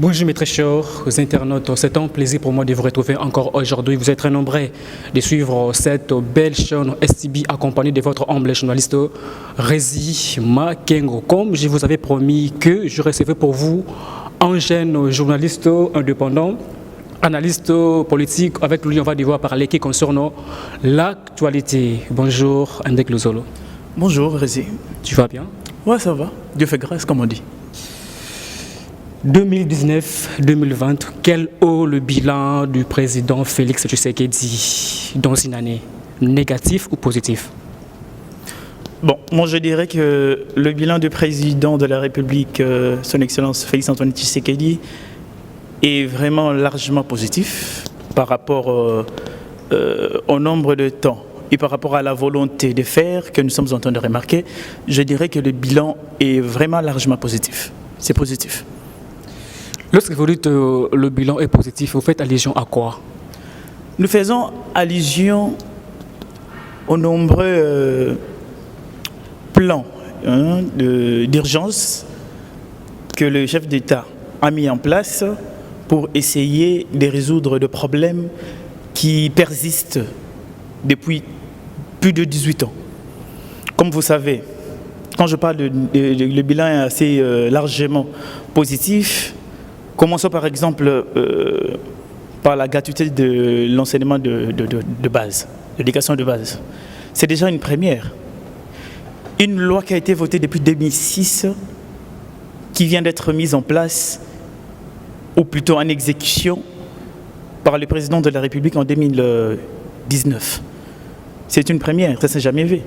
Bonjour mes très chers internautes, c'est un plaisir pour moi de vous retrouver encore aujourd'hui. Vous êtes très nombreux de suivre cette belle chaîne STB accompagnée de votre humble journaliste Rézi Makengo. Comme je vous avais promis que je recevais pour vous un jeune journaliste indépendant, analyste politique, avec lui on va devoir parler qui concerne l'actualité. Bonjour Andek Luzolo. Bonjour Rézi. Tu vas bien? Ouais, ça va. Dieu fait grâce, comme on dit. 2019-2020, quel est le bilan du président Félix Tshisekedi dans une année, négatif ou positif? Bon, moi je dirais que le bilan du président de la République, son Excellence Félix Antoine Tshisekedi, est vraiment largement positif par rapport au nombre de temps et par rapport à la volonté de faire que nous sommes en train de remarquer. Je dirais que le bilan est vraiment largement positif. C'est positif. Lorsque vous dites le bilan est positif, vous faites allusion à quoi? Nous faisons allusion aux nombreux plans d'urgence que le chef d'État a mis en place pour essayer de résoudre des problèmes qui persistent depuis plus de 18 ans. Comme vous savez, quand je parle le bilan est assez largement positif. Commençons par exemple par la gratuité de l'enseignement de base, de l'éducation de base. C'est déjà une première. Une loi qui a été votée depuis 2006, qui vient d'être mise en place, ou plutôt en exécution, par le président de la République en 2019. C'est une première, ça ne s'est jamais vu.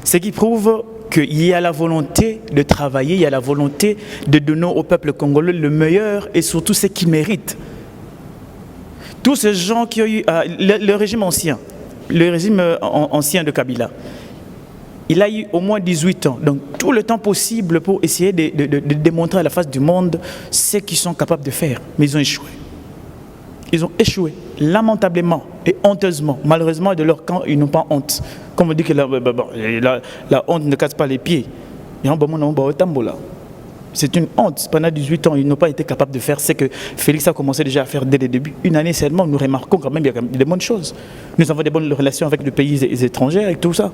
Ce qui prouve qu'il y a la volonté de travailler, il y a la volonté de donner au peuple congolais le meilleur et surtout ce qu'il mérite. Tous ces gens qui ont eu le régime ancien de Kabila, il a eu au moins 18 ans, donc tout le temps possible pour essayer de démontrer à la face du monde ce qu'ils sont capables de faire, mais ils ont échoué. Ils ont échoué lamentablement et honteusement. Malheureusement, de leur camp, ils n'ont pas honte. Comme on dit que la honte ne casse pas les pieds. C'est une honte. Pendant 18 ans, ils n'ont pas été capables de faire ce que Félix a commencé déjà à faire dès le début. Une année seulement, nous remarquons quand même qu'il y a des bonnes choses. Nous avons des bonnes relations avec les pays étrangers, avec tout ça.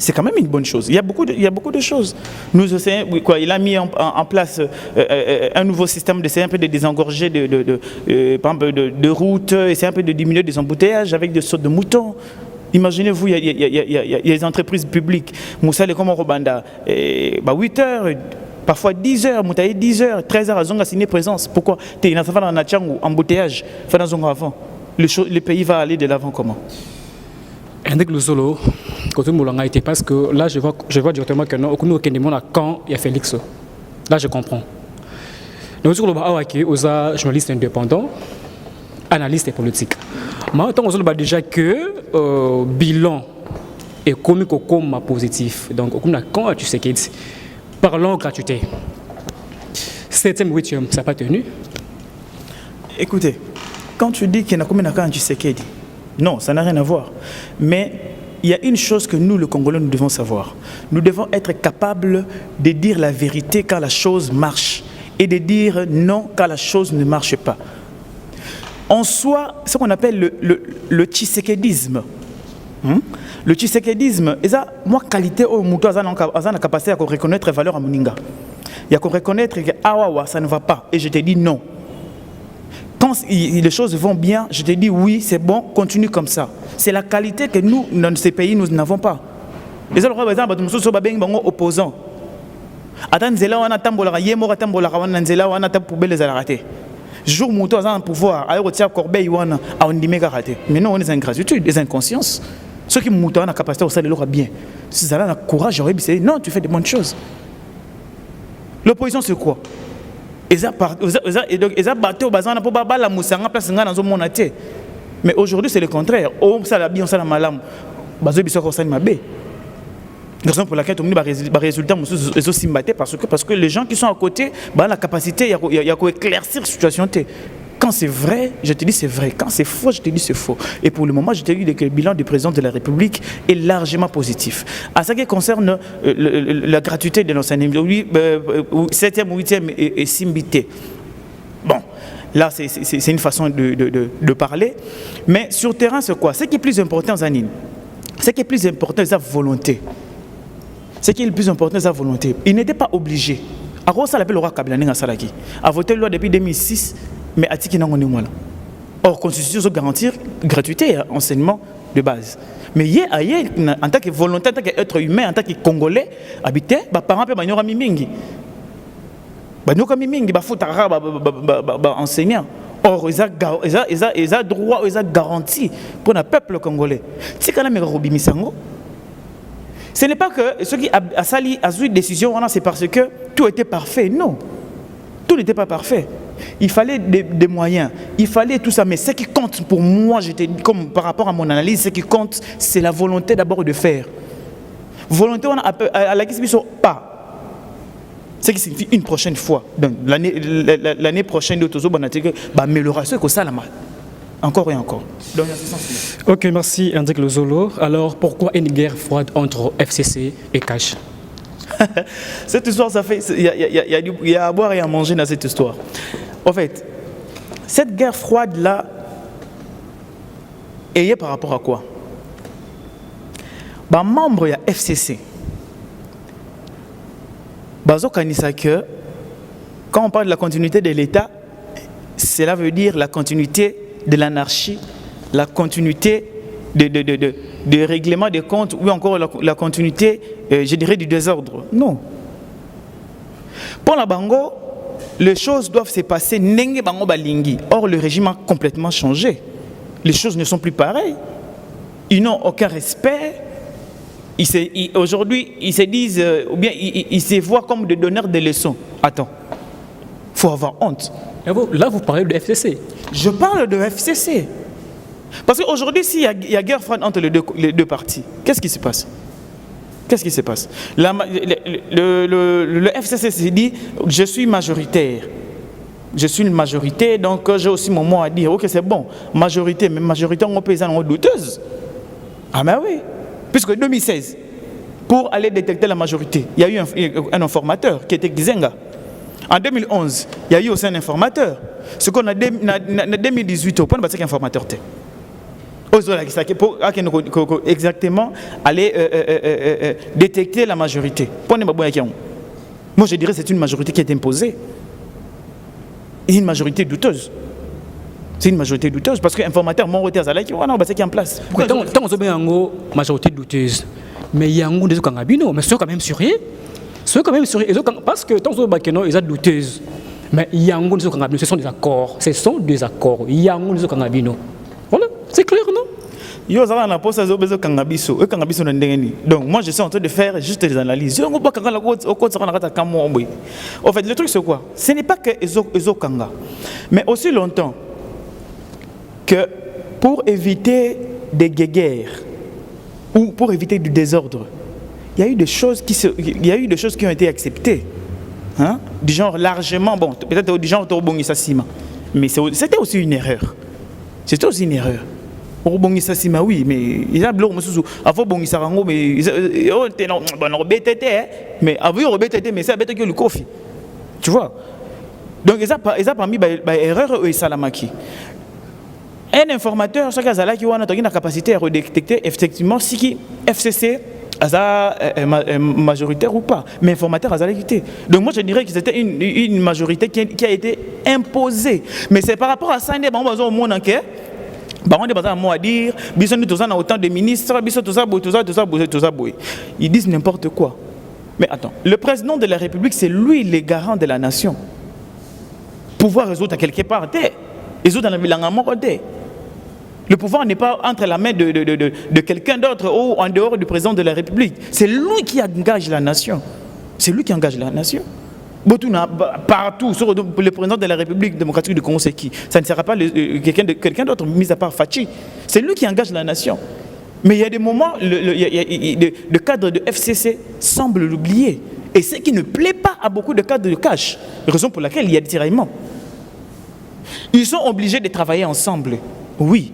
C'est quand même une bonne chose. Il y a beaucoup de choses. Il a mis en place un nouveau système d'essayer un peu de désengorger de routes, essayer un peu de diminuer des embouteillages avec des sautes de moutons. Imaginez-vous, il y a des entreprises publiques. Moussa comme au Rwanda, 8 heures, parfois 10 heures, 10 heures, 13 heures, ils ont signé présence. Pourquoi? Il y a un embouteillage avant. Le pays va aller de l'avant comment? Andek Luzolo, parce que là je vois directement que non, quand il y a Félix. Là je comprends. Donc sur le bas, aux journalistes indépendants, analystes politiques. Maintenant on voit déjà que bilan est comme positif. Donc quand tu sais qu'il parlons gratuité. 7e, 8e, ça n'a pas tenu. Écoutez, quand tu dis qu'il y a combien de tu sais qu'il dit. Non, ça n'a rien à voir. Mais il y a une chose que nous, le Congolais, nous devons savoir. Nous devons être capables de dire la vérité quand la chose marche et de dire non quand la chose ne marche pas. En soi, ce qu'on appelle le tshisekedisme. Le tshisekedisme, c'est moi qualité au mouton a la capacité à reconnaître les valeurs à Moninga. Il y a qu'on reconnaître que ça ne va pas et je te dis non. Quand les choses vont bien, je te dis oui, c'est bon, continue comme ça. C'est la qualité que nous, dans ces pays, nous n'avons pas. Les autres, par exemple, nous sommes opposants. Jour où nous avons un pouvoir, mais non, on est en ingratitude, des inconsciences. Ceux qui ont la capacité de faire bien, si vous avez le courage, non, tu fais de bonnes choses. L'opposition, c'est quoi? Mais aujourd'hui c'est le contraire. Raison pour laquelle on a résultat parce que les gens qui sont à côté ont la capacité à éclaircir la situation. Quand c'est vrai, je te dis c'est vrai. Quand c'est faux, je te dis c'est faux. Et pour le moment, je te dis que le bilan du président de la République est largement positif. À ce qui concerne la gratuité de l'enseignement, 7e, 8e et Simbité. Bon, là, c'est une façon de parler. Mais sur le terrain, c'est quoi? Ce qui est plus important, Zanine, ce qui est plus important, c'est la volonté. Ce qui est le plus important, c'est la volonté. Il n'était pas obligé. Alors, ça l'appelle le roi Kabila Nenga Salaki. A voté la loi depuis 2006, mais à Tiki Nango Nengola. Or, la Constitution doit garantir gratuité et enseignement de base. Mais en tant que volontaire, en tant qu'être humain, en tant que Congolais, habité, les parents peuvent venir à Mimingi. Ils peuvent enseignants. Or, ils ont droit, ils ont garantie pour le peuple congolais. Si quand même ce n'est pas que ceux qui ont eu une décision, c'est parce que tout était parfait. Non, tout n'était pas parfait. Il fallait des moyens, il fallait tout ça. Mais ce qui compte pour moi, comme par rapport à mon analyse, ce qui compte, c'est la volonté d'abord de faire. Volonté, on a à la question pas. Ce qui signifie une prochaine fois. Donc l'année prochaine, amélioration que ça la mal. Encore et encore. Donc, ok, merci Hendrik Lozolo. Alors pourquoi une guerre froide entre FCC et Cash? Cette histoire, ça fait. Il y a à boire et à manger dans cette histoire. En fait, cette guerre froide-là, est par rapport à quoi? Membre de la FCC, quand on parle de la continuité de l'État, cela veut dire la continuité de l'anarchie, la continuité de règlement des comptes ou encore la continuité, je dirais, du désordre. Non. Pour la Bango, les choses doivent se passer nenge bango balingi. Or, le régime a complètement changé. Les choses ne sont plus pareilles. Ils n'ont aucun respect. Aujourd'hui, ils se disent, ou bien ils se voient comme des donneurs de leçons. Attends, il faut avoir honte. Là, vous parlez de FCC. Je parle de FCC. Parce qu'aujourd'hui, s'il y a guerre froide entre les deux partis, qu'est-ce qui se passe? Qu'est-ce qui se passe? Le FCC s'est dit, je suis majoritaire. Je suis une majorité, donc j'ai aussi mon mot à dire. Ok, c'est bon, majorité, mais majorité, on peut être douteuse. Ah ben oui. Puisque 2016, pour aller détecter la majorité, il y a eu un informateur qui était Gizenga. En 2011, il y a eu aussi un informateur. Ce qu'on a en 2018, on a un informateur. Pour exactement aller détecter la majorité. Moi, je dirais que c'est une majorité qui est imposée. Et une majorité douteuse. C'est une majorité douteuse parce que l'informateur, mon retard, c'est qui est en place. Tant qu'on a une majorité douteuse, mais il y a un des Kangabino, mais c'est quand même sérieux. C'est quand même sérieux. Parce que tant qu'on a ils sont douteuses. Mais il y a un des Kangabino, ce sont des accords. Ce sont des accords. Il y a un des Kangabino. Voilà, c'est clair, non? Donc moi je suis en train de faire juste des analyses. En fait, le truc c'est quoi? Ce n'est pas que Ezo Kanga, mais aussi longtemps que pour éviter des guerres ou pour éviter du désordre, il y a eu des choses qui ont été acceptées, hein? Du genre largement, bon, peut-être du genre mais c'était aussi une erreur. C'était aussi une erreur. Oui, mais il y a beaucoup de choses. Avant, mais c'est le coffee. Tu vois? Donc, ils ont parmi les erreurs et salamaki. Un informateur, chaque fois qui a la capacité à redétecter effectivement si FCC est majoritaire ou pas. Mais informateur a quitté. Donc, moi, je dirais que c'était une majorité qui a été imposée. Mais c'est par rapport à ça, on a au monde entier. On a mot à dire, nous avons autant de ministres, ils disent n'importe quoi. Mais attends, le président de la République, c'est lui le garant de la nation. Pouvoir résoudre à quelque part, résoudre dans la le pouvoir n'est pas entre la main de quelqu'un d'autre ou en dehors du président de la République. C'est lui qui engage la nation. C'est lui qui engage la nation. Partout, sur le président de la République démocratique du Congo, c'est qui? Ça ne sera pas quelqu'un d'autre, mis à part Fachi. C'est lui qui engage la nation. Mais il y a des moments, le cadre de FCC semble l'oublier. Et ce qui ne plaît pas à beaucoup de cadres de cash, raison pour laquelle il y a des tiraillements. Ils sont obligés de travailler ensemble, oui.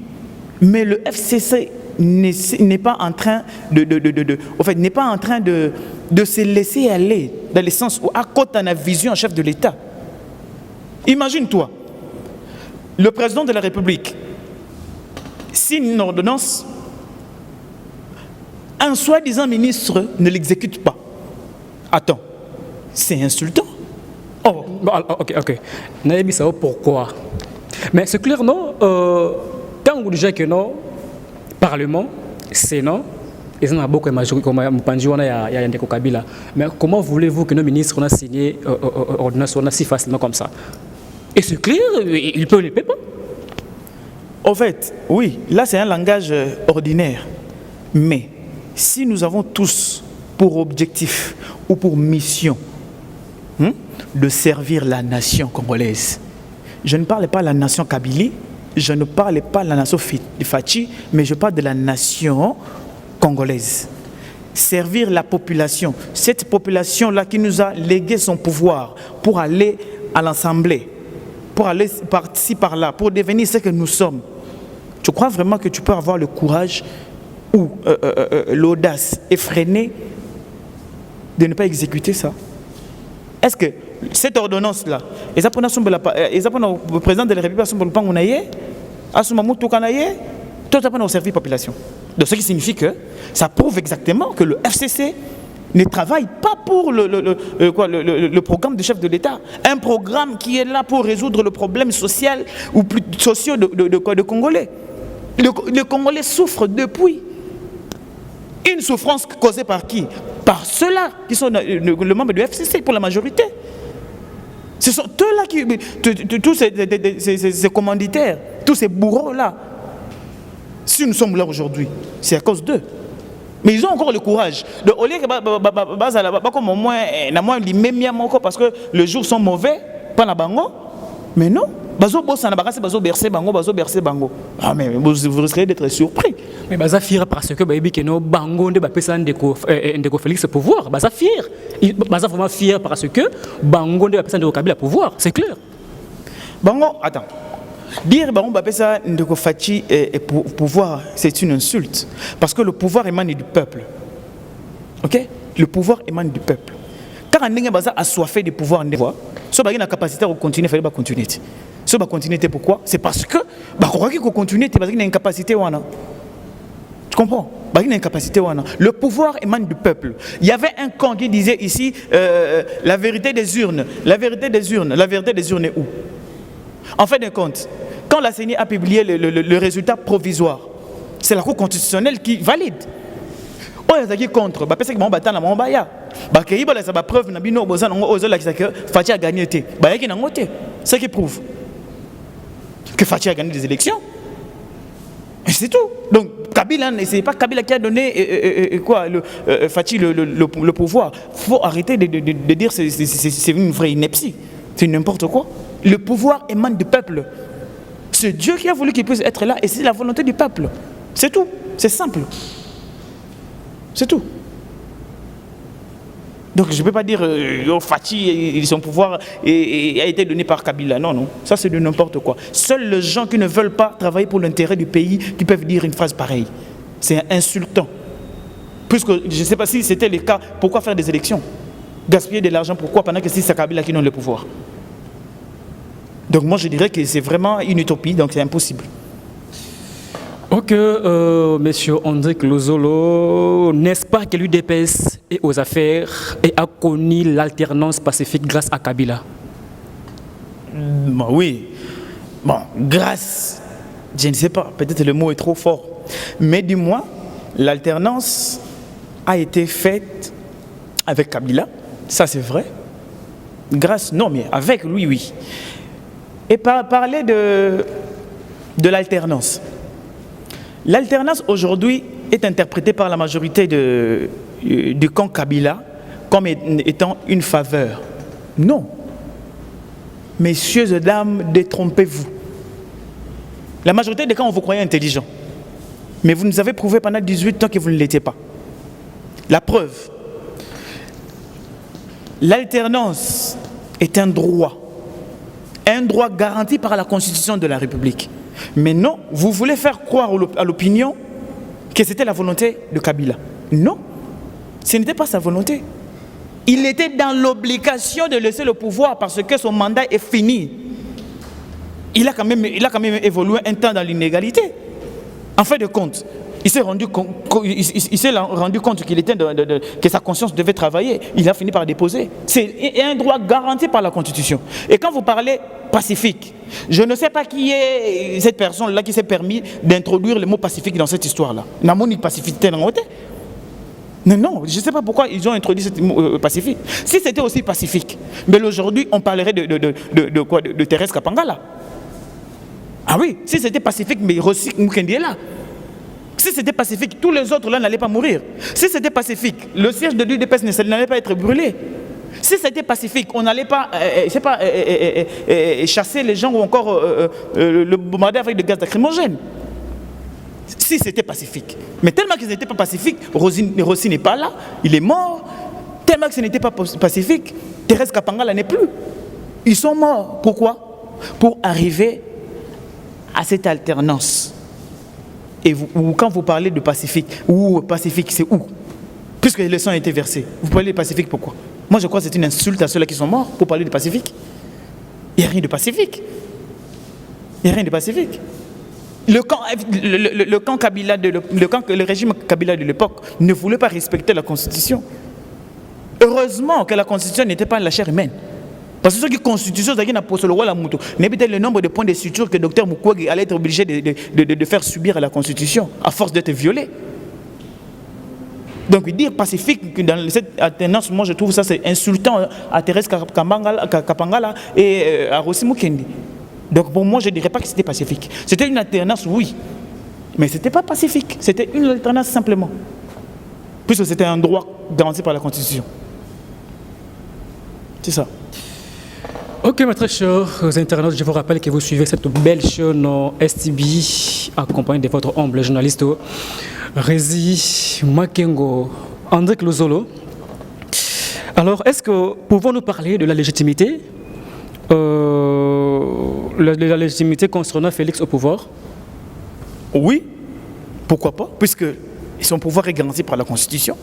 Mais le FCC n'est pas en train n'est pas en train de se laisser aller dans le sens où à côté on a vision en chef de l'État. Imagine-toi, le président de la République signe une ordonnance, un soi-disant ministre ne l'exécute pas. Attends, c'est insultant. Oh. Bon, ok. Naïbi, ça pourquoi? Mais c'est clair, non? Tant que déjà que non, Parlement, Sénat, ils ont beaucoup de majorité, comme il y a Ndeko Kabila. Mais comment voulez-vous que nos ministres ont signé l'ordonnance si facilement comme ça? Et c'est clair, il ne peut pas. En fait, oui, là c'est un langage ordinaire. Mais si nous avons tous pour objectif ou pour mission de servir la nation congolaise, je ne parle pas de la nation Kabylie, je ne parle pas de la nation Fachi, mais je parle de la nation congolaise. Servir la population, cette population-là qui nous a légué son pouvoir pour aller à l'Assemblée, pour aller par-ci, par-là, pour devenir ce que nous sommes. Tu crois vraiment que tu peux avoir le courage ou l'audace effrénée de ne pas exécuter ça? Est-ce que cette ordonnance-là, le président de la République a servi la population. Donc ce qui signifie que ça prouve exactement que le FCC ne travaille pas pour le programme du chef de l'État. Un programme qui est là pour résoudre le problème social ou plus sociaux de Congolais. Le Congolais souffre depuis. Une souffrance causée par qui? Par ceux-là qui sont le membre du FCC pour la majorité. Ce sont eux-là qui... Tous ces commanditaires, tous ces bourreaux-là. Si nous sommes là aujourd'hui, c'est à cause d'eux. Mais ils ont encore le courage. Donc, au lieu que comme au moins, parce que les jours sont mauvais, pas la bango, mais non. Ah, mais vous risquez d'être surpris. Mais baza fier parce que baby que no bango de bapesa Ndeko Félix pouvoir, baza fier. Baza vraiment fier parce que bango de bapesa Ndeko Kabila pouvoir, c'est clair. Bango, attends. Dire bango bapesa Ndeko Fachi et pouvoir, c'est une insulte parce que le pouvoir émane du peuple. OK? Le pouvoir émane du peuple. Quand on est assoiffé du pouvoir, si on a la capacité de continuer, il fallait continuer. Si on va continuer, pourquoi? C'est parce que on croit qu'il faut continuer parce qu'il y a une capacité. Tu comprends? Il y a une capacité. Le pouvoir émane du peuple. Il y avait un camp qui disait ici la vérité des urnes. La vérité des urnes. La vérité des urnes est où? En fin de compte, quand la CENI a publié le résultat provisoire, c'est la Cour constitutionnelle qui valide. On est contre. Parce que la preuve que Fachi a gagné. Ce qui prouve que Fachi a gagné des élections. C'est tout. Donc Kabila, c'est pas Kabila qui a donné Fachi le pouvoir. Il faut arrêter de dire que c'est une vraie ineptie. C'est n'importe quoi. Le pouvoir émane du peuple. C'est Dieu qui a voulu qu'il puisse être là et c'est la volonté du peuple. C'est tout. C'est simple. C'est tout. Donc je ne peux pas dire Fachi, son pouvoir a été donné par Kabila. Non, non. Ça c'est de n'importe quoi. Seuls les gens qui ne veulent pas travailler pour l'intérêt du pays qui peuvent dire une phrase pareille. C'est insultant. Puisque je ne sais pas si c'était le cas, pourquoi faire des élections? Gaspiller de l'argent, pourquoi? Pendant que c'est Kabila qui donne le pouvoir. Donc moi je dirais que c'est vraiment une utopie, donc c'est impossible. Ok, monsieur André Closolo, n'est-ce pas que l'UDPS est aux affaires et a connu l'alternance pacifique grâce à Kabila? Oui. Bon, grâce, je ne sais pas, peut-être le mot est trop fort. Mais du moins, l'alternance a été faite avec Kabila, ça c'est vrai. Grâce, non, mais avec lui, oui. Et parler de l'alternance. L'alternance aujourd'hui est interprétée par la majorité du camp Kabila comme étant une faveur. Non. Messieurs et dames, détrompez-vous. La majorité des camps, on vous croyait intelligent. Mais vous nous avez prouvé pendant 18 ans que vous ne l'étiez pas. La preuve. L'alternance est un droit. Un droit garanti par la Constitution de la République. Mais non, vous voulez faire croire à l'opinion que c'était la volonté de Kabila. Non, ce n'était pas sa volonté. Il était dans l'obligation de laisser le pouvoir parce que son mandat est fini. il a quand même évolué un temps dans l'inégalité. En fin de compte, il s'est rendu compte qu'il était que sa conscience devait travailler. Il a fini par déposer. C'est un droit garanti par la Constitution. Et quand vous parlez pacifique, je ne sais pas qui est cette personne-là qui s'est permis d'introduire le mot pacifique dans cette histoire-là. Namoni pacifique dans côté. Non, je ne sais pas pourquoi ils ont introduit ce mot pacifique. Si c'était aussi pacifique, mais aujourd'hui on parlerait de quoi, de Thérèse Kapangala. Ah oui, si c'était pacifique, mais Rossi Mukendi est là. Si c'était pacifique, tous les autres là n'allaient pas mourir. Si c'était pacifique, le siège de l'UDPS n'allait pas être brûlé. Si c'était pacifique, on n'allait pas, chasser les gens ou encore le bombarder avec des gaz lacrymogènes. Si c'était pacifique. Mais tellement qu'ils n'étaient pas pacifiques, Rossi n'est pas là, il est mort. Tellement que ce n'était pas pacifique, Thérèse Kapangala n'est plus. Ils sont morts. Pourquoi? Pour arriver à cette alternance. Et quand vous parlez de pacifique, c'est où? Puisque le sang a été versé. Vous parlez de pacifique, pourquoi? Moi je crois que c'est une insulte à ceux-là qui sont morts pour parler de pacifique. Il n'y a rien de pacifique. Il n'y a rien de pacifique. Le régime Kabila de l'époque ne voulait pas respecter la Constitution. Heureusement que la Constitution n'était pas la chair humaine. Parce que ce qui est Constitution, c'est qu'il a posé le roi la moto. N'était le nombre de points de suture que le docteur Mukwege allait être obligé de faire subir à la Constitution, à force d'être violé. Donc dire pacifique dans cette alternance, moi je trouve ça c'est insultant à Thérèse Kapangala et à Rossi Mukendi. Donc pour moi je ne dirais pas que c'était pacifique. C'était une alternance, oui, mais ce n'était pas pacifique, c'était une alternance simplement. Puisque c'était un droit garanti par la Constitution. C'est ça. Ok, mes très chers internautes, je vous rappelle que vous suivez cette belle chaîne STB, accompagnée de votre humble journaliste Rézi Makengo André Lozolo. Alors, est-ce que pouvons-nous parler de la légitimité concernant Félix au pouvoir? Oui, pourquoi pas, puisque son pouvoir est garanti par la Constitution.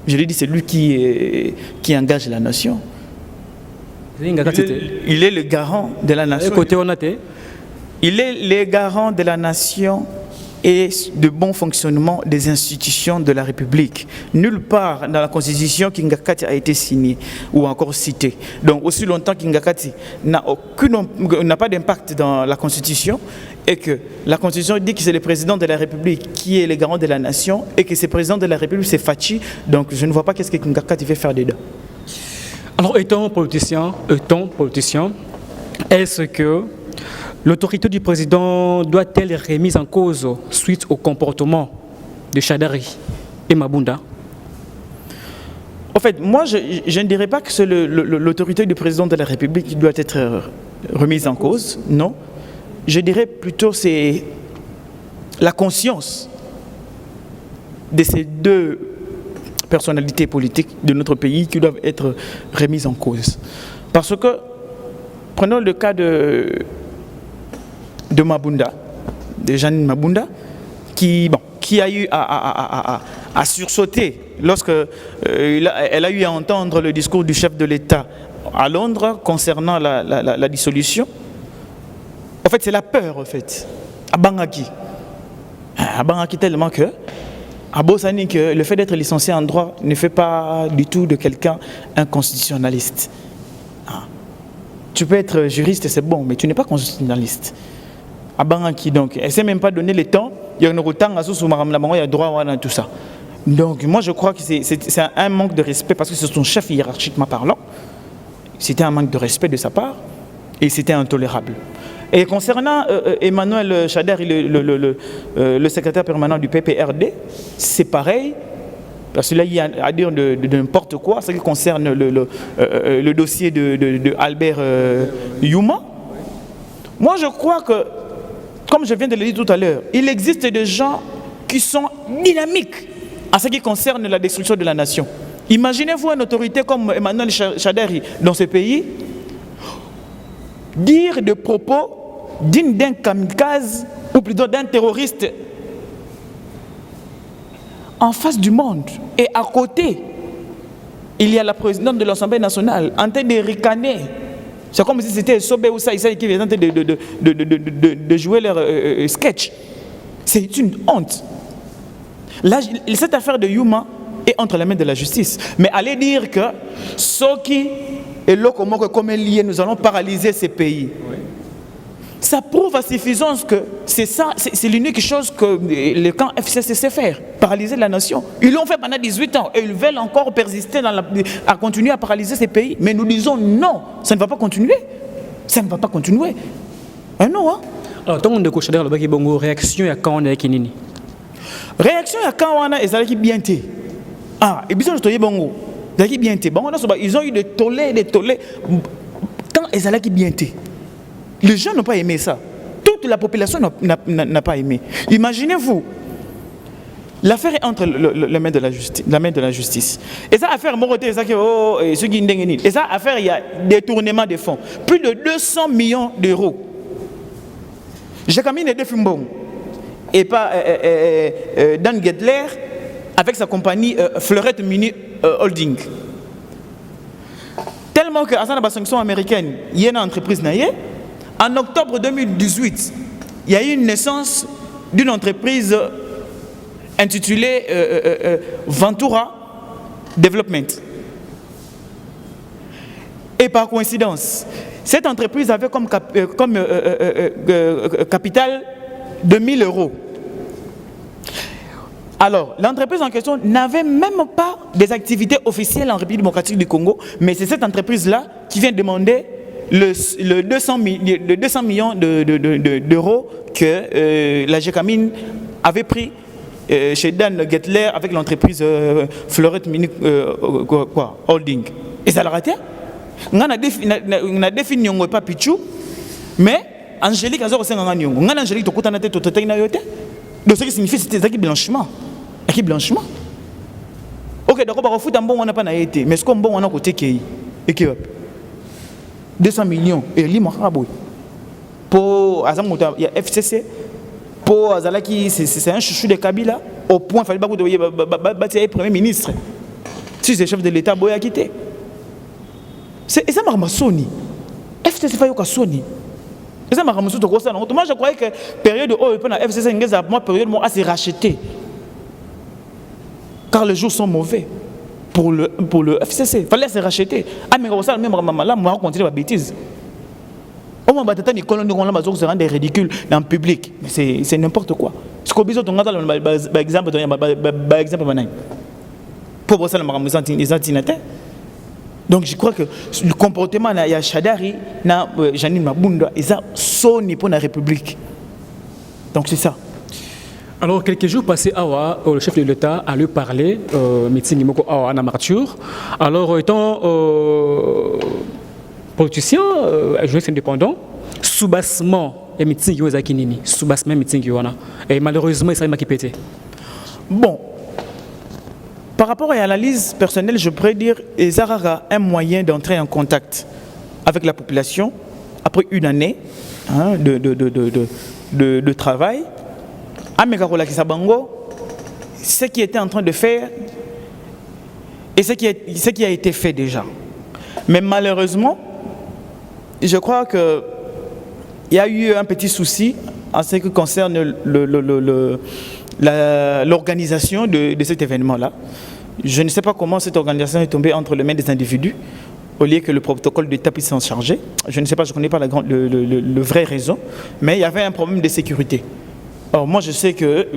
Je l'ai dit, c'est lui qui engage la nation. Il est le garant de la nation. Il est le garant de la nation et de bon fonctionnement des institutions de la République. Nulle part dans la Constitution Kingakati a été signé ou encore cité. Donc aussi longtemps Kingakati n'a pas d'impact dans la Constitution et que la Constitution dit que c'est le président de la République qui est le garant de la nation et que ce président de la République c'est Fachi, donc je ne vois pas qu'est-ce que Kingakati veut faire dedans. Alors, étant politicien, est-ce que l'autorité du président doit-elle être remise en cause suite au comportement de Shadari et Mabunda? En fait, moi, je ne dirais pas que l'autorité du président de la République qui doit être remise en cause, non. Je dirais plutôt c'est la conscience de ces deux personnalités politiques de notre pays qui doivent être remises en cause. Parce que, prenons le cas de Mabunda, de Jeanine Mabunda, qui a eu à sursauter lorsque elle a eu à entendre le discours du chef de l'État à Londres concernant la dissolution. En fait, c'est la peur, en fait, à Bangaki tellement que Abosani, que le fait d'être licencié en droit ne fait pas du tout de quelqu'un un constitutionnaliste. Tu peux être juriste, c'est bon, mais tu n'es pas constitutionnaliste. Abangaki, donc, elle ne sait même pas donner le temps. Il y a un droit, il y a droit à tout ça. Donc, moi, je crois que c'est un manque de respect parce que c'est son chef hiérarchiquement parlant. C'était un manque de respect de sa part et c'était intolérable. Et concernant Emmanuel Chader, le secrétaire permanent du PPRD, c'est pareil, parce que là, il y a à dire de n'importe quoi, ce qui concerne le dossier de Albert Youma. Moi, je crois que, comme je viens de le dire tout à l'heure, il existe des gens qui sont dynamiques en ce qui concerne la destruction de la nation. Imaginez-vous une autorité comme Emmanuel Chaderi dans ce pays, dire des propos dignes d'un kamikaze ou plutôt d'un terroriste en face du monde. Et à côté, il y a la présidente de l'Assemblée nationale en train de ricaner C'est comme si c'était Sobé ou ça qui vient de jouer leur sketch. C'est une honte. Là, cette affaire de Yuma est entre les mains de la justice. Mais allez dire que Soki et Lokomo, comme lié, nous allons paralyser ces pays. Oui. Ça prouve à suffisance que c'est ça, c'est l'unique chose que le camp FCC sait faire, paralyser la nation. Ils l'ont fait pendant 18 ans et ils veulent encore persister à continuer à paralyser ces pays. Mais nous disons non, ça ne va pas continuer. Ça ne va pas continuer. Ah non, hein? Alors, tout le monde considère le réaction à quand on est kinini. Réaction à quand on est, ça qui bien été. Ah, et bien sûr, bongo. Ça qui bien été. Ils ont eu des tollés. Quand ils allaient qui bien été. Les gens n'ont pas aimé ça. Toute la population n'a pas aimé. Imaginez-vous, l'affaire est entre la main de la justice. Et ça affaire Moroté, et ça affaire il y a détournement de fonds, plus de 200 millions d'euros. J'ai camine de Fumbon et pas Dan Gedler avec sa compagnie Fleurette Mini Holding. Tellement que à la sanction américaine, il y a une entreprise naïe. En octobre 2018, il y a eu une naissance d'une entreprise intitulée Ventura Development. Et par coïncidence, cette entreprise avait comme capital 2 000 euros. Alors, l'entreprise en question n'avait même pas des activités officielles en République démocratique du Congo, mais c'est cette entreprise-là qui vient demander le 200 millions d'euros que la GECAMINE avait pris chez Dan Gedler avec l'entreprise Fleurette Mini Holding. Et ça l'a raté. On a défini pas Pichou, mais Angélique a 0,5 ans. On a Angélique qui a été donc ce qui signifie que c'était blanchiment. Blanchiment. Ok, d'accord, on fout un bon, on n'a pas été, mais ce qu'on bon, on a côté qui est 200 millions et li maraboui pour il y a FCC pour Azalaki c'est un chouchou de Kabila au point fallait pas que premier ministre si c'est chef de l'état boy a quitté c'est ça marma Sony FCC fait que Sony et ça marma tout ça non moi je croyais que période où pendant FCC ngeza moi période moi assez racheté car les jours sont mauvais pour le FCC. Il fallait se racheter. Ah, mais ça, même là, moi, on continue la bêtise. Au moins, les colons se rendent ridicules dans le public. C'est n'importe quoi. Ce qu'on besoin de par exemple, pour ça, donc, je crois que le comportement de Chadari, Janine Mabunda, et ça, sonne pour la République. Donc, c'est ça. Alors, quelques jours passés, le chef de l'État a lui parlé, meeting Awa Martyr. Alors, étant politicien, journaliste indépendant, sous-bassement, et meeting Yozakinini, sous-bassement meeting Yoana. Et malheureusement, il s'est qui pété. Bon, par rapport à l'analyse personnelle, je pourrais dire que Zahara a un moyen d'entrer en contact avec la population après une année de travail. Ce qui était en train de faire et ce qui a été fait déjà. Mais malheureusement, je crois qu'il y a eu un petit souci en ce qui concerne l'organisation de cet événement-là. Je ne sais pas comment cette organisation est tombée entre les mains des individus au lieu que le protocole d'État puisse s'en charger. Je ne sais pas, je ne connais pas le vrai raison, mais il y avait un problème de sécurité. Alors moi je sais que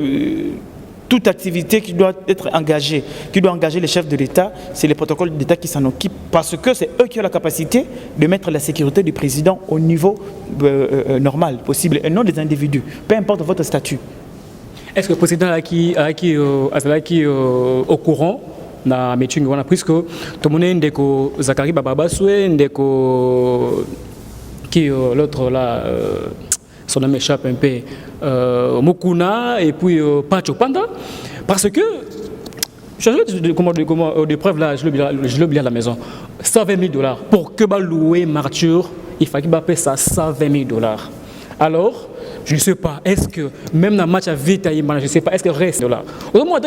toute activité qui doit être engagée, qui doit engager les chefs de l'État, c'est les protocoles d'État qui s'en occupent parce que c'est eux qui ont la capacité de mettre la sécurité du président au niveau normal, possible, et non des individus, peu importe votre statut. Est-ce que le président est au courant na meeting wana puisque tout le monde ndeko Zakari Bababaswe ndeko qui l'autre là son nom m'échappe un peu, Mukuna et puis Pacho Panda, parce que, je vais des preuves là, je l'ai oublié à la maison, 120 000 $. Pour que je louer Martyr, il faut qu'il paye ça 120 000 $. Alors, je ne sais pas, est-ce que même dans le match à vite, je ne sais pas, est-ce que reste $? Au moins,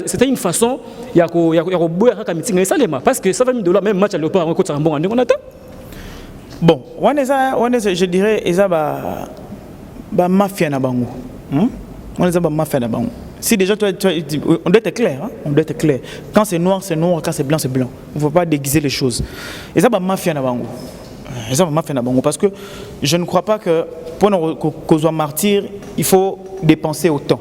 c'était une façon, il y a un meeting, parce que 120 000 $, même match à l'opéra, on a un bon année, on attend. Bon, je dirais, ils ont mafia na bango. On les a mafia na bango. Si déjà, on doit être clair, hein? On doit être clair. Quand c'est noir, quand c'est blanc, c'est blanc. Il ne faut pas déguiser les choses. Ils ont mafia na bango. Ils ont mafia na bango parce que je ne crois pas que pour qu'on soit martyr, il faut dépenser autant.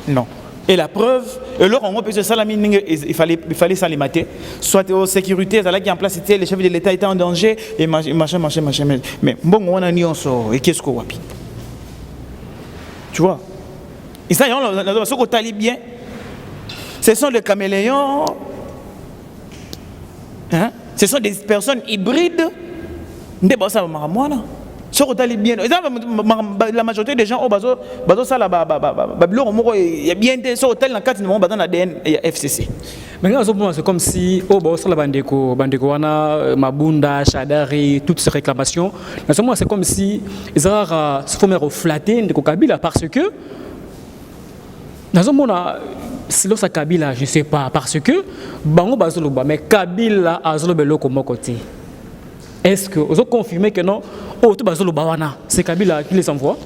Non. Et la preuve, alors on peut se salaminer, il fallait s'alimenter. Soit aux sécurités, là qui en place, les chefs de l'État étaient en danger, et machin. Mais bon, on a mis en sort, et qu'est-ce qu'on a pris? Tu vois? Et ça, ce qu'on t'a bien, ce sont des caméléons, hein? Ce sont des personnes hybrides. La majorité des gens au bazo ça là il y a bien des hôtels dans 4 numéros dans l'ADN FCC. Mais c'est comme si au bazo la bandeko wana Mabunda Shadari toutes ces réclamations c'est comme si ils se font reflater de Kabila parce que sinon ça Kabila je sais pas parce que bango bazo loba mais Kabila azolo belo comme côté. Est-ce que vous avez confirmé que non, c'est Kabila qui les envoie?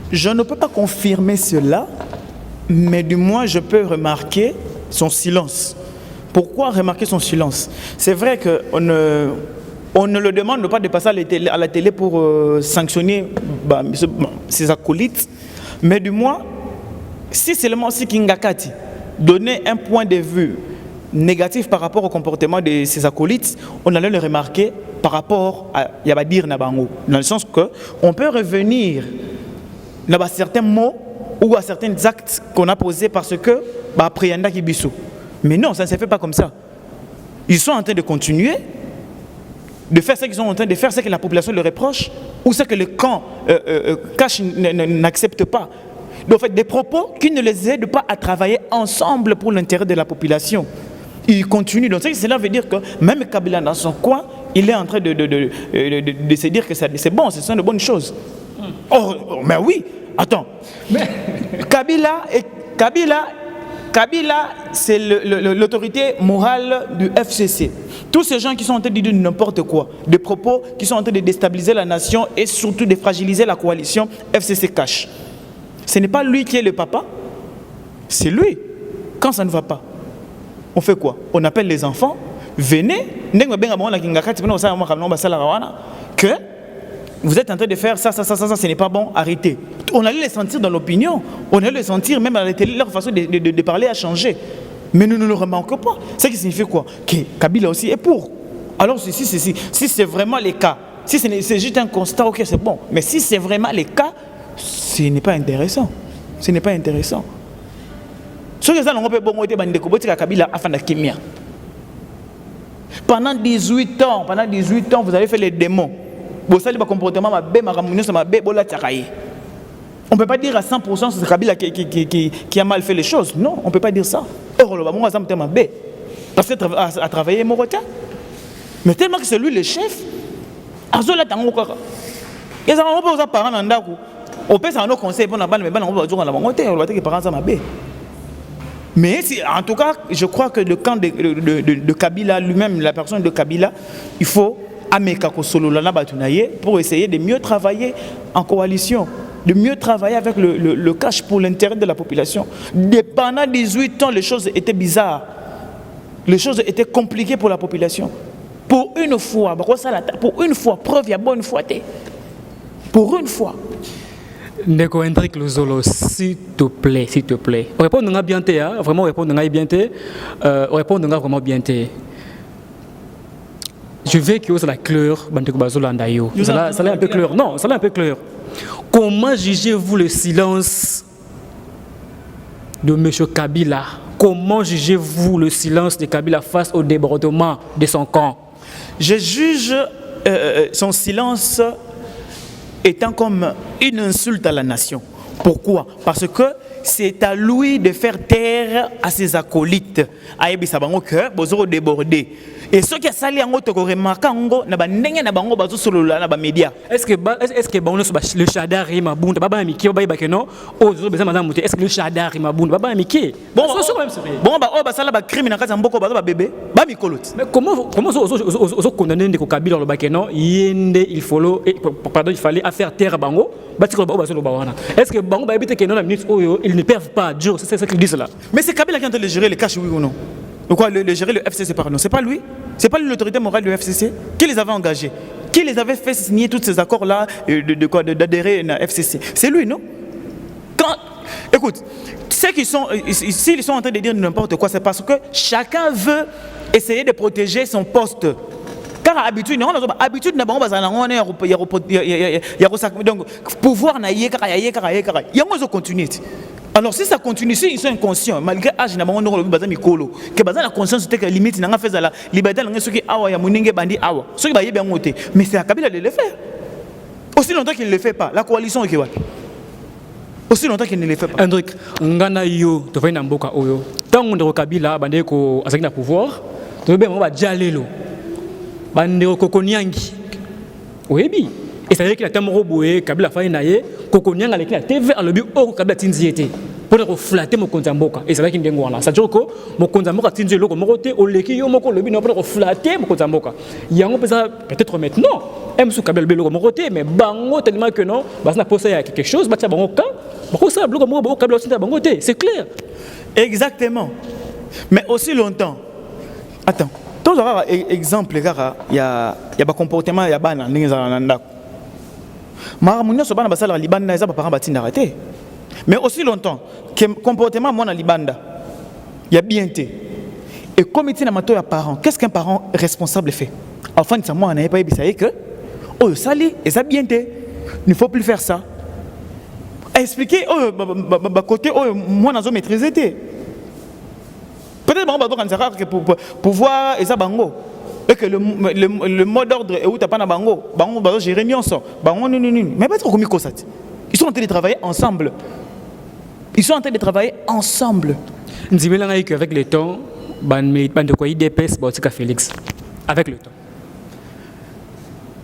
Je ne peux pas confirmer cela, mais du moins je peux remarquer son silence. Pourquoi remarquer son silence? C'est vrai qu'on ne le demande pas de passer à la télé pour sanctionner ses acolytes, mais du moins, si seulement si Kingakati donnait un point de vue négatif par rapport au comportement de ses acolytes, on allait le remarquer par rapport à Yabadir Nabango. Dans le sens qu'on peut revenir à certains mots ou à certains actes qu'on a posés parce que Prianda Kibiso. Mais non, ça ne se fait pas comme ça. Ils sont en train de continuer de faire ce qu'ils sont en train de faire, ce que la population leur reproche ou ce que le camp cache n'accepte pas. Donc, en fait, des propos qui ne les aident pas à travailler ensemble pour l'intérêt de la population. Il continue. Donc cela veut dire que même Kabila dans son coin, il est en train de se dire que c'est bon, ce sont de bonnes choses. Oh, mais oui, attends. Kabila, c'est l'autorité morale du FCC. Tous ces gens qui sont en train de dire n'importe quoi, des propos qui sont en train de déstabiliser la nation et surtout de fragiliser la coalition FCC cache. Ce n'est pas lui qui est le papa, c'est lui. Quand ça ne va pas, on fait quoi? On appelle les enfants, venez, que vous êtes en train de faire ça, ce n'est pas bon, arrêtez. On allait les sentir dans l'opinion, on allait les sentir même à la télé, leur façon de parler a changé. Mais nous ne le remarquons pas. Ce qui signifie quoi? Que Kabila aussi est pour. Alors si c'est vraiment le cas, si c'est juste un constat, ok, c'est bon. Mais si c'est vraiment le cas, ce n'est pas intéressant. Ce n'est pas intéressant. Pendant 18 ans, vous avez fait les démons. On ne peut pas dire à 100% que c'est Kabila qui a mal fait les choses. Non, on ne peut pas dire ça. Parce qu'il a travaillé Morota. Mais tellement que c'est lui le chef. On peut s'en conseiller pour mais en tout cas, je crois que le camp de Kabila lui-même, la personne de Kabila, il faut pour essayer de mieux travailler en coalition, de mieux travailler avec le cash pour l'intérêt de la population. Pendant 18 ans, les choses étaient bizarres. Les choses étaient compliquées pour la population. Pour une fois, preuve, il y a bonne foi. Pour une fois. Ndeko Hendrik Luzolo, s'il te plaît. Répondre bien, vraiment répondre bien, répondre vraiment bien. Je veux que ça la clair, Bandeko Bazola Ndayo. Ça l'est un peu clair. Non, ça l'est un peu clair. Comment jugez-vous le silence de M. Kabila? Comment jugez-vous le silence de Kabila face au débordement de son camp? Je juge son silence étant comme une insulte à la nation. Pourquoi? Parce que c'est à lui de faire taire à ses acolytes. Ayebi Sabango que Bozoro débordé. Et ceux qui sali en autre remarquant ngo na ba ndenge na bango bazo solo na ba média. Est-ce que bon le Shadari Mabunda baba miki ba que non oh besoin madame est-ce que le Shadari Mabunda baba miki bon ba sala ba crime na kati mboko ba bébé ba mikoloti. Mais comment condamner de Kabila le bakeno yende il faut pardon il fallait affaire terre bango batiko ba solo ba wana. Est-ce que bango ba habite que non la minute oh ils ne peuvent pas Dieu c'est ça qu'ils disent là. Mais c'est Kabila qui est en train de gérer les cash oui ou non? Ou quoi le gérer le FCC par non, c'est pas lui? C'est pas l'autorité morale du FCC qui les avait engagés, qui les avait fait signer tous ces accords là d'adhérer à FCC. C'est lui, non? Quand écoute, ceux qui sont s'ils sont en train de dire n'importe quoi, c'est parce que chacun veut essayer de protéger son poste. Car habitude, on a habitude na bango bazana on est donc pouvoir na yekara yango continuer. Alors si ça continue, si ils sont inconscients, malgré âge na bango ndoko baza mikolo, que baza la conscience te que limite na nga fait la liberté na soki awa ya muninge bandi awa. Soki ba yebi ngote, mais c'est à Kabila de le faire. Aussi longtemps qu'il ne le fait pas, la coalition est quoi? Aussi longtemps qu'il ne le fait pas. Hendrik, ngana yo to fa na mboka oyo. Tango ndeko Kabila bande ko azaki na pouvoir, to be mo ba jalelo. Bande ko konyangi. Oyebi. Et c'est-à-dire qu'il a tellement boé, Kabila fa na ye, kokonyanga avec la TV à l'objet au Kabila tinziete. Pour reflatter mon compte en boca. Et c'est là qu'il y a un ça veut dire que mon compte en boca tinzi le comme côté au leki yo mon le bino pour reflatter mon compte en boca. Il y a un peu ça peut-être maintenant. Même sous Kabila belo comme côté mais bango tellement que non, bah ça posé à quelque chose, bah ça bango ka, bah ça bloc comme Kabila aussi bango côté, c'est clair. Exactement. Mais aussi longtemps. Attends. Tous les exemples il y a ba comportement ya bana ndenge za ndako. Maramunyo so bana basala libanda eza ba parents batinda raté. Mais aussi longtemps que comportement moi dans libanda il y a bien été. Et comme il y a un parent, qu'est-ce qu'un parent responsable fait? Enfin ça moi on n'avait pas dit que oh sali et ça bien été. Il ne faut plus faire ça. Expliquer oh côté oh moi dans maîtriser té. Peut-être que pour pouvoir et ça bango. Et que le mot d'ordre est où t'as pas na bango bango gérer nyonso bango non mais pas trop comme ça. Ils sont en train de travailler ensemble. Ils sont en train de travailler ensemble. Nous disons qu'avec le temps, de quoi IDPS, Félix. Avec le temps.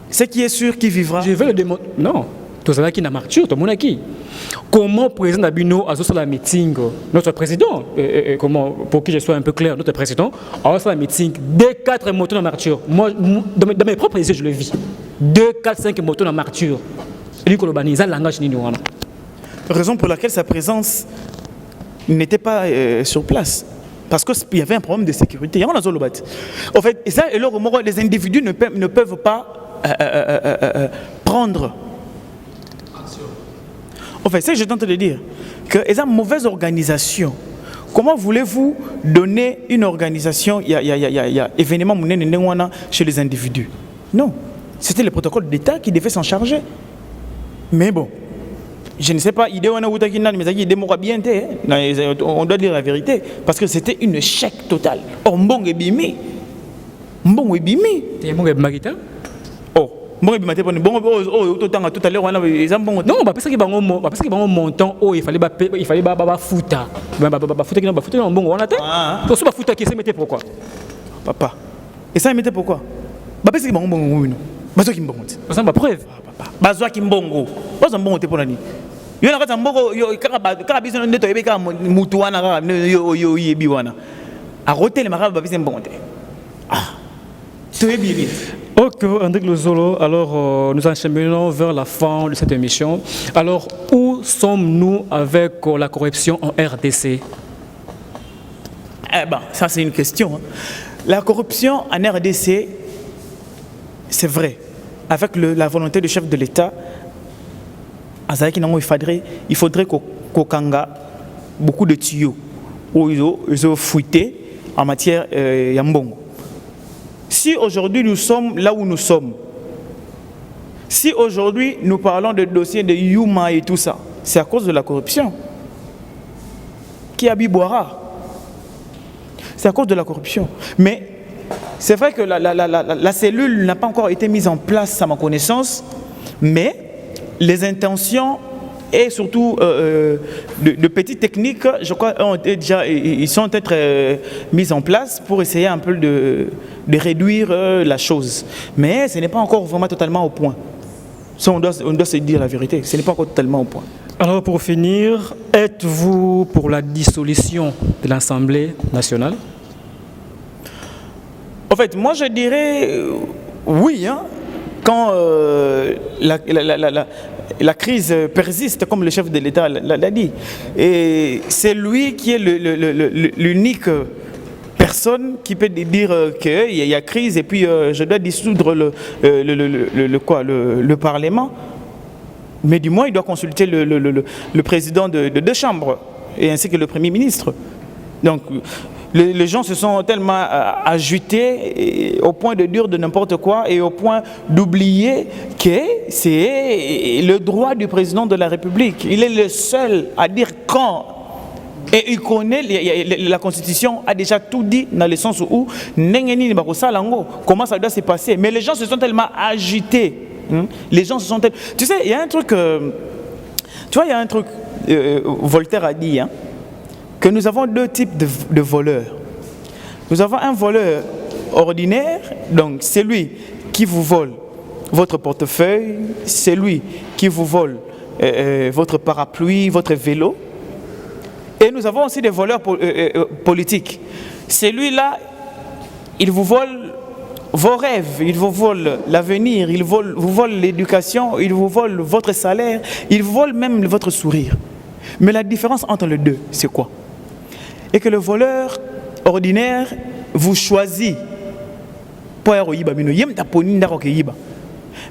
Ce qui est sûr qui vivra. Je veux le démontrer. Non. Tout ça qui n'a marché, tout le monde qui. Comment le président Abino a sur la meeting, notre président, comment, pour que je sois un peu clair, notre président, a sur la meeting, 2, 4 motos dans martyr. Moi, dans mes propres yeux, je le vis. 2, 4, 5 motos dans martyr. Lui, il a un langage niniwana. Raison pour laquelle sa présence n'était pas sur place. Parce qu'il y avait un problème de sécurité. Il y a en fait, et ça, les individus ne peuvent pas prendre. En fait, c'est ce que je tente de dire. Que y a une mauvaise organisation. Comment voulez-vous donner une organisation, il y a événement chez les individus? Non. C'était le protocole d'État qui devait s'en charger. Mais bon. Je ne sais pas, on doit dire la vérité, parce que c'était une échec total. Oh, mbong et bimi. Mbong et bimi. Oh, mbong et bimi. Oh, tout à l'heure, non, parce qu'il y a un montant, oh, il fallait fouta. Fouta qui n'a pas fouta, on a pour ce fouta qui s'est mis pourquoi? Papa. Et ça, il mettait pourquoi? Parce qu'il y a un bon. Parce qu'il y a un bon. Parce qu'il y a preuve. Bazwa kimbongo baza mbongo te pona ni yo na kata mboko yo kaka biso ndeto yebeka mutu wana kaka yo yebi wana a rotel makaba babise mbongo te to yebi yebi. Ok, Hendrik Lozolo, alors nous enchaînons vers la fin de cette émission. Alors où sommes-nous avec la corruption en RDC? Eh ben ça c'est une question. La corruption en RDC, c'est vrai. Avec la volonté du chef de l'État, il faudrait qu'au Kanga, beaucoup de tuyaux, où ils ont fouetté en matière Yambongo. Si aujourd'hui nous sommes là où nous sommes, si aujourd'hui nous parlons de dossiers de Yuma et tout ça, c'est à cause de la corruption. Qui a Biboara? C'est à cause de la corruption. Mais c'est vrai que la cellule n'a pas encore été mise en place à ma connaissance, mais les intentions et surtout de petites techniques, je crois, ils sont peut-être mises en place pour essayer un peu de réduire la chose. Mais ce n'est pas encore vraiment totalement au point. Ça, on doit se dire la vérité, ce n'est pas encore totalement au point. Alors pour finir, êtes-vous pour la dissolution de l'Assemblée nationale? En fait, moi je dirais oui, hein, quand la crise persiste, comme le chef de l'État l'a dit. Et c'est lui qui est l'unique personne qui peut dire qu'il y a crise et puis je dois dissoudre le Parlement. Mais du moins, il doit consulter le président de deux chambres et ainsi que le Premier ministre. Donc, les gens se sont tellement agités au point de dire de n'importe quoi et au point d'oublier que c'est le droit du président de la République. Il est le seul à dire quand. Et il connaît, la Constitution a déjà tout dit dans le sens où comment ça doit se passer. Mais les gens se sont tellement agités. Les gens se sont tellement... Tu sais, il y a un truc... tu vois, il y a un truc... Voltaire a dit, hein, que nous avons deux types de voleurs. Nous avons un voleur ordinaire, donc c'est lui qui vous vole votre portefeuille, c'est lui qui vous vole votre parapluie, votre vélo. Et nous avons aussi des voleurs politiques. Celui-là, il vous vole vos rêves, il vous vole l'avenir, il vous vole l'éducation, il vous vole votre salaire, il vous vole même votre sourire. Mais la différence entre les deux, c'est quoi? Et que le voleur ordinaire vous choisit.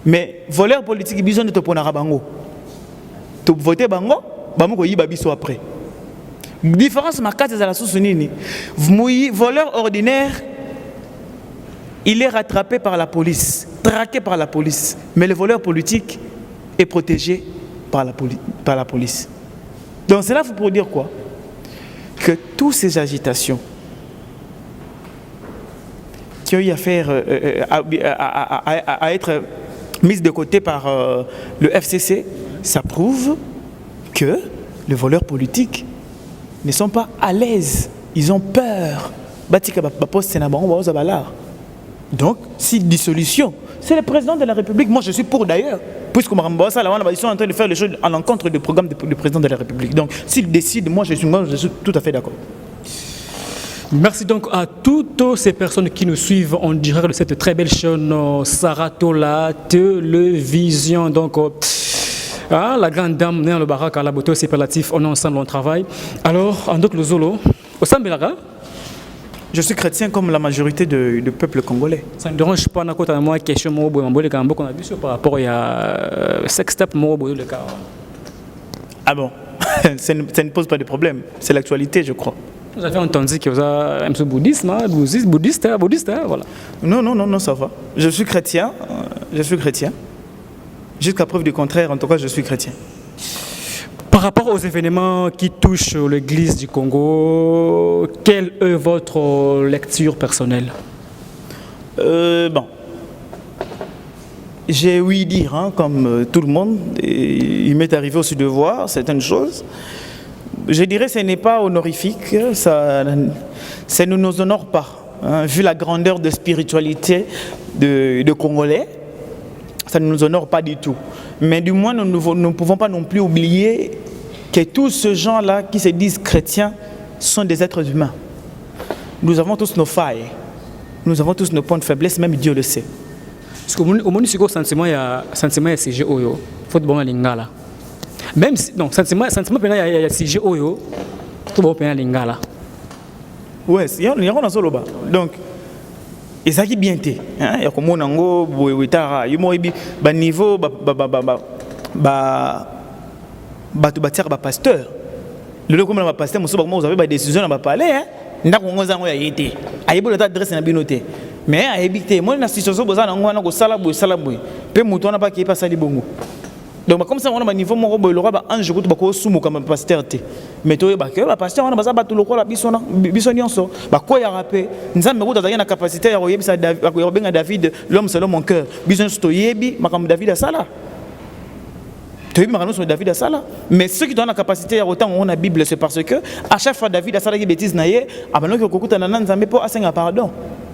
Mais voleur politique, il a besoin de te prendre bango. Tu votes bango, bango yiba biso après. Différence ma carte de la source nini. Voleur ordinaire, il est rattrapé par la police, traqué par la police. Mais le voleur politique est protégé par la police. Donc cela faut pour dire quoi? Que toutes ces agitations qui ont eu affaire à être mises de côté par le FCC, ça prouve que les voleurs politiques ne sont pas à l'aise. Ils ont peur. Donc, si dissolution, c'est le président de la République. Moi, je suis pour d'ailleurs. Puisque ils sont en train de faire les choses à l'encontre du programme du président de la République. Donc, s'il décide, moi, je suis tout à fait d'accord. Merci donc à toutes ces personnes qui nous suivent en direct de cette très belle chaîne Saratola Télévision. Donc, la grande dame née dans le barak à la beauté superlative, on est ensemble, on travaille. Alors, en d'autres, le Zolo, au Sambelaga. Je suis chrétien comme la majorité du peuple congolais. Ça ne dérange pas à moi question qu'on a vu par rapport à sextape le cas. Ah bon? Ça ne pose pas de problème. C'est l'actualité, je crois. Vous avez entendu que vous avez un bouddhisme, bouddhiste, voilà. Non, ça va. Je suis chrétien. Jusqu'à preuve du contraire, en tout cas, je suis chrétien. Par rapport aux événements qui touchent l'église du Congo, quelle est votre lecture personnelle? Bon. J'ai ouï dire, hein, comme tout le monde, il m'est arrivé aussi de voir certaines choses. Je dirais que ce n'est pas honorifique, ça ne nous honore pas. Hein, vu la grandeur de spiritualité de Congolais, ça ne nous honore pas du tout. Mais du moins, nous ne pouvons pas non plus oublier que tous ces gens-là qui se disent chrétiens sont des êtres humains. Nous avons tous nos failles, nous avons tous nos points de faiblesse, même Dieu le sait. Parce qu'au moins, il y a sentiment de CG Oyo, il faut bon lingala. Même si, non, sentiment il y a CG Oyo, il faut bon lingala. Ouais, il y a un solo bas. Donc, et ça qui bien été, hein, il y a comme on ango boitara, il y a niveau tu bâtir pasteur. Le comme le pasteur, vous avez des décisions à parler, hein. N'a qu'on a été. Aïe, vous adresse na binoté. Mais aïe, bité, moi na situation boza na ngwana ko sala boy. Pe muto na pas qui passe ali bongo. Donc comme ça on a niveau moko boy le roi ba ange ko to ba ko sumu comme pasteur té. Mais to ba ke ba pasteur on ba za ba to lokola biso nyonso. Ba ko ya rapé. Nzambe ko tazaki na capacité ya koyebisa David, l'homme selon mon cœur. Biso to yebi makam David a sala. Tu as sur David Assala. Mais ceux qui ont la capacité à autant on a la Bible, c'est parce que à chaque fois David Assala qui bêtise naïe, abandon que kokuta nanan zambe po asenga pardon.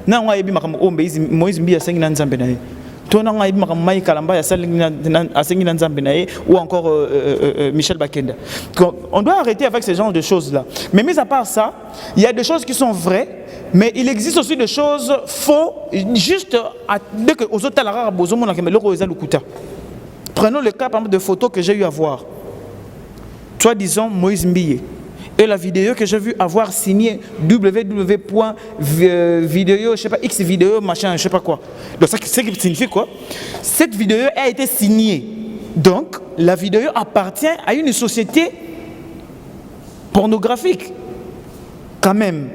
Na on a ebi makam ombe Moïse mbi asengi nan zambe naïe. Toi on a ebi makam mai kalamba asengi nan zambe naïe ou encore Michel Bakenda. On doit arrêter avec ce genre de choses là. Mais mis à part ça, il y a des choses qui sont vraies. Mais il existe aussi des choses faux, juste dès que aux autres la bozo mon akeme loko eza lukuta. Prenons le cas par exemple de photos que j'ai eu à voir. Toi disons Moïse Mbiye et la vidéo que j'ai vu avoir signée www.video, je sais pas X vidéo machin, je sais pas quoi. Donc ça signifie quoi? Cette vidéo a été signée. Donc la vidéo appartient à une société pornographique. Quand même.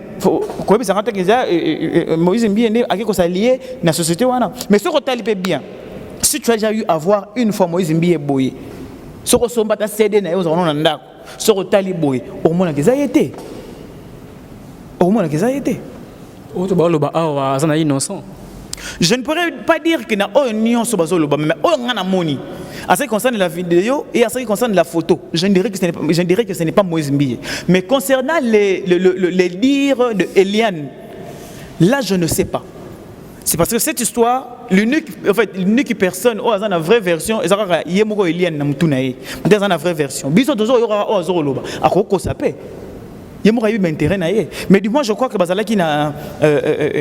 Moïse Mbiye a quelque lié dans la société. Mais ce que bien, si tu as déjà eu à voir une fois Moïse Mbiye boye, ce que tu as cédé dans les gens, ce que tu as boye, au moins que ça y était. Au moins que ça y était. Je ne pourrais pas dire qu'il y a une union sur le bas, mais il y a moni. En ce qui concerne la vidéo et en ce qui concerne la photo, je dirais que ce n'est pas Moïse Mbiye. Mais concernant les dires de Eliane, là je ne sais pas. C'est parce que cette histoire, l'unique personne, oh, dans la vraie version, c'est Eliane dans la vraie version. Biso toujours il y aura oh loba. À quoi ça peut? Il y a eu intérêt. Mais du moins, je crois que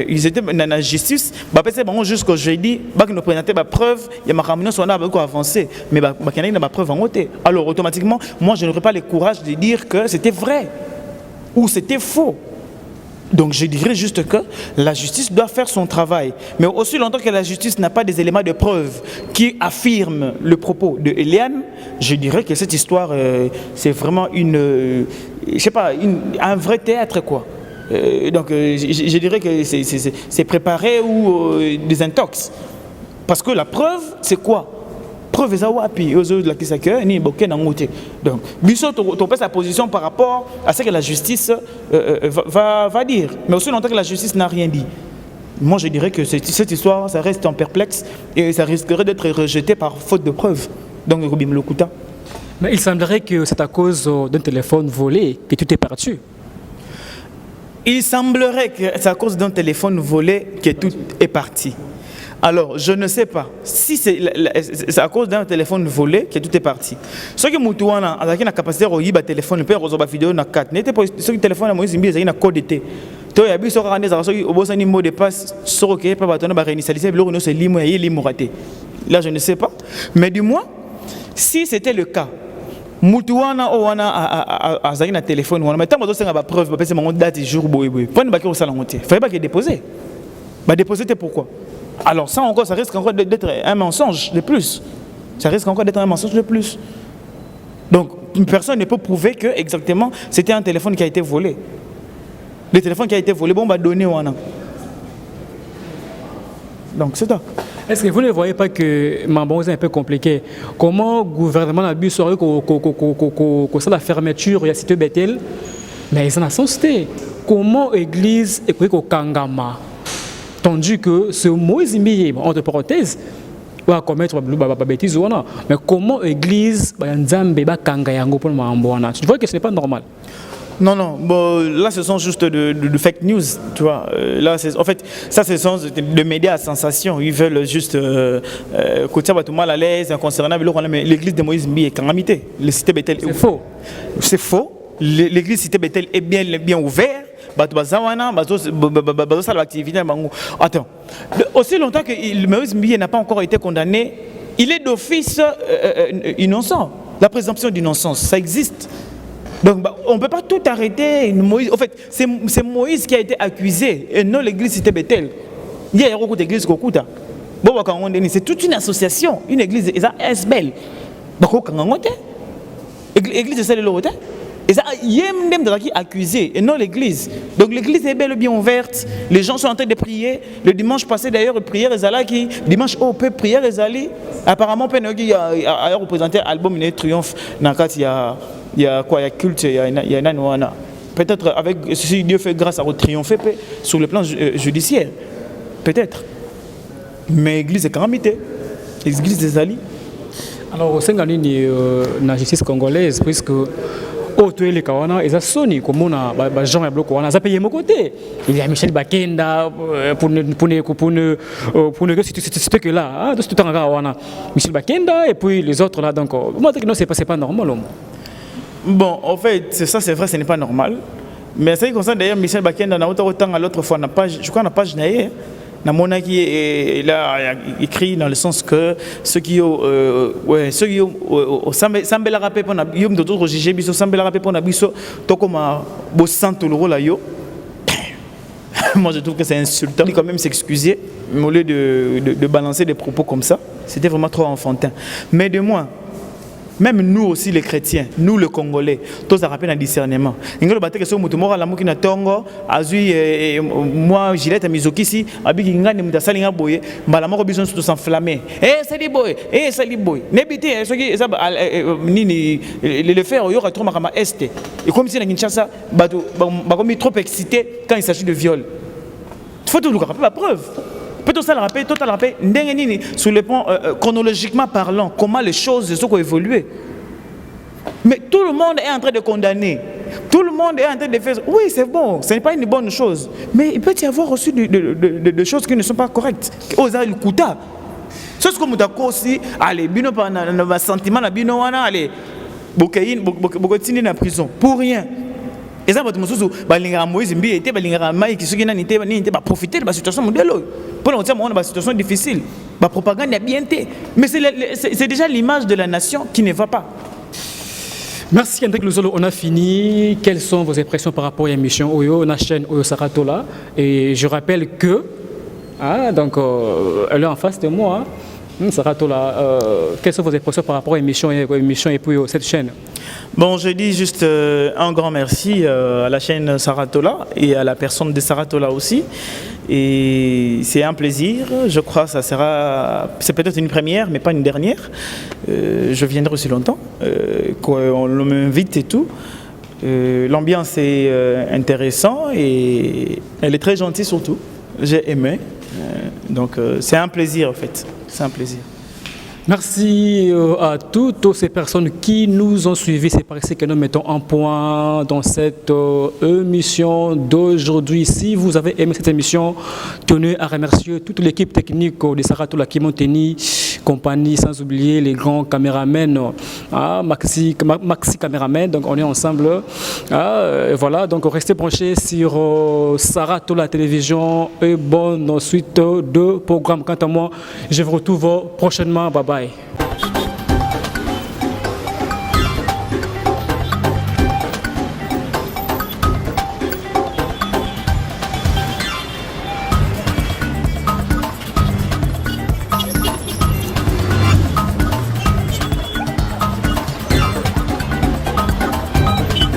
ils étaient dans la justice. Jusqu'au jeudi, ils nous présentaient la preuve. Il y a beaucoup avancé. Mais il y a une preuve en côté. Alors, automatiquement, moi, je n'aurais pas le courage de dire que c'était vrai ou c'était faux. Donc, je dirais juste que la justice doit faire son travail. Mais aussi longtemps que la justice n'a pas des éléments de preuve qui affirment le propos de Eliane, je dirais que cette histoire, c'est vraiment je sais pas, un vrai théâtre, quoi. Donc, je dirais que c'est préparé ou des intox. Parce que la preuve, c'est quoi? Preuve est wapi aux autres qui s'accueillent ni boké dans côté. Donc, biso tu sa position par rapport à ce que la justice va dire. Mais aussi longtemps que la justice n'a rien dit. Moi, je dirais que cette histoire, ça reste en perplexe et ça risquerait d'être rejeté par faute de preuve. Donc, Robim Lokuta. Mais il semblerait que c'est à cause d'un téléphone volé que tout est parti. Il semblerait que c'est à cause d'un téléphone volé que tout est parti. Alors, je ne sais pas si c'est à cause d'un téléphone volé que tout est parti. Ce qui est la capacité de regarder le téléphone, de faire des vidéos dans 4. N'était pas ce téléphone à Moïse Mbiye, il y a un code d'été. Tu as vu sur un mot de passe, sur lequel tu vas réinitialiser, c'est l'immoraté. Là, je ne sais pas. Mais du moins, si c'était le cas, Moutouana a un téléphone, mais tant que tu as preuve, c'est mon date et jour. Pas de salon. Il ne fallait pas qu'il déposer. Déposer, pourquoi? Alors ça encore, ça risque encore d'être un mensonge de plus. Ça risque encore d'être un mensonge de plus. Donc, une personne ne peut prouver que exactement c'était un téléphone qui a été volé. Le téléphone qui a été volé, bon, donné ou non. Donc c'est ça. Est-ce que vous ne voyez pas que Mambon est un peu compliqué? Comment le gouvernement a bu sur la fermeture, il y a cité Bethel, mais ils en ont sensé. Comment l'église est pris au Kangama? Tandis que ce Moïse Mbiye, entre parenthèses, va commettre des bêtises ou non. Mais comment l'église va kanga yango pour Mambona? Tu vois que ce n'est pas normal. Non, bon, là ce sont juste de fake news, tu vois. Là, en fait, ça ce sont des médias à sensation. Ils veulent juste côté tout mal à l'aise concernant l'église de Moïse Mbiye est calamité. Le cité Bethel est faux. C'est faux. L'église cité Bethel est bien ouverte. Attends. Aussi longtemps que Moïse Mbiye n'a pas encore été condamné, il est d'office innocent. La présomption d'innocence, ça existe. Donc on ne peut pas tout arrêter. En fait, c'est Moïse qui a été accusé et non l'église cité Bethel. Il y a une église Kokuta. C'est toute une association, une église, et ça est belle. L'église est celle de l'autre. Et ça, il y a même qui accusé et non l'église. Donc l'église est belle et bien ouverte. Les gens sont en train de prier. Le dimanche passé d'ailleurs, prière qui dimanche prière apparemment il y a représenté l'album Triomphe. Il y a quoi, il y a culte, il y a une peut-être avec si Dieu fait grâce à triompher sur le plan judiciaire. Peut-être. Mais l'église est calamité. L'église des alliés. Alors, au sein de la justice congolaise, puisque auto les kawana et soni comme on a Jean Bloc on a payé mon côté il y a Michel Bakenda pour c'était que là tout temps on a Michel Bakenda et puis les autres là donc moi non c'est pas normal. Bon en fait ça c'est vrai ce n'est pas normal mais ça concerne d'ailleurs Michel Bakenda na autant à l'autre fois na page je crois na page naie na monaki et là écrit dans le sens que ceux qui sambela rapé pour na yom d'autres juger biso sambela rapé pour na biso to comme bo santo le rôle yo. Moi je trouve que c'est insultant. Il quand même s'excuser au lieu de balancer des propos comme ça, c'était vraiment trop enfantin. Mais de moi même nous aussi les chrétiens, nous les Congolais, tous à rappeler un discernement. Ingolo batte que so mutumora la mukina tongo azui moi Gillette Mizokisi abi ngani muta salinga boye mbala moko bison tout s'enflammer. Sali boy, sali boy. Nebité ce qui ça nini le faire yo trop makama est. Et comme si na Kinshasa bakomi trop excité quand il s'agit de viol. Faut tout le rappeler la preuve. Peut-on ça le rappeler, total rappel, sur le plan chronologiquement parlant, comment les choses ont évolué. Mais tout le monde est en train de condamner. Tout le monde est en train de faire. Oui, c'est bon, ce n'est pas une bonne chose. Mais il peut y avoir aussi des choses qui ne sont pas correctes. Osa le kuta. C'est ce que nous avons aussi. Allez, bino par un sentiment, bino wana, allez, bokotini na prison pour rien. Et ça, balinga Moïse Mbi était balinga Maï qui soki nani te profiter de la situation mondiale. Pour nous dire on a une situation difficile. La propagande est bien té. Mais c'est déjà l'image de la nation qui ne va pas. Merci André Luzolo, on a fini. Quelles sont vos impressions par rapport à l'émission Oyo, la chaîne Oyo Saratola? Et je rappelle que donc elle est en face de moi. Saratola, quelles sont vos impressions par rapport à l'émission et puis cette chaîne? Bon, je dis juste un grand merci à la chaîne Saratola et à la personne de Saratola aussi. Et c'est un plaisir, je crois que ça sera, c'est peut-être une première, mais pas une dernière. Je viendrai aussi longtemps, qu'on m'invite et tout. L'ambiance est intéressante et elle est très gentille surtout. J'ai aimé. Donc c'est un plaisir en fait. C'est un plaisir. Merci à toutes ces personnes qui nous ont suivis. C'est par ici que nous mettons un point dans cette émission d'aujourd'hui. Si vous avez aimé cette émission, tenez à remercier toute l'équipe technique de Saratola qui m'ont tenu compagnie, sans oublier les grands caméramens, Maxi caméramen. Donc on est ensemble. Et voilà, donc restez branchés sur Saratola Télévision et bonne suite de programme. Quant à moi, je vous retrouve prochainement. Bye bye.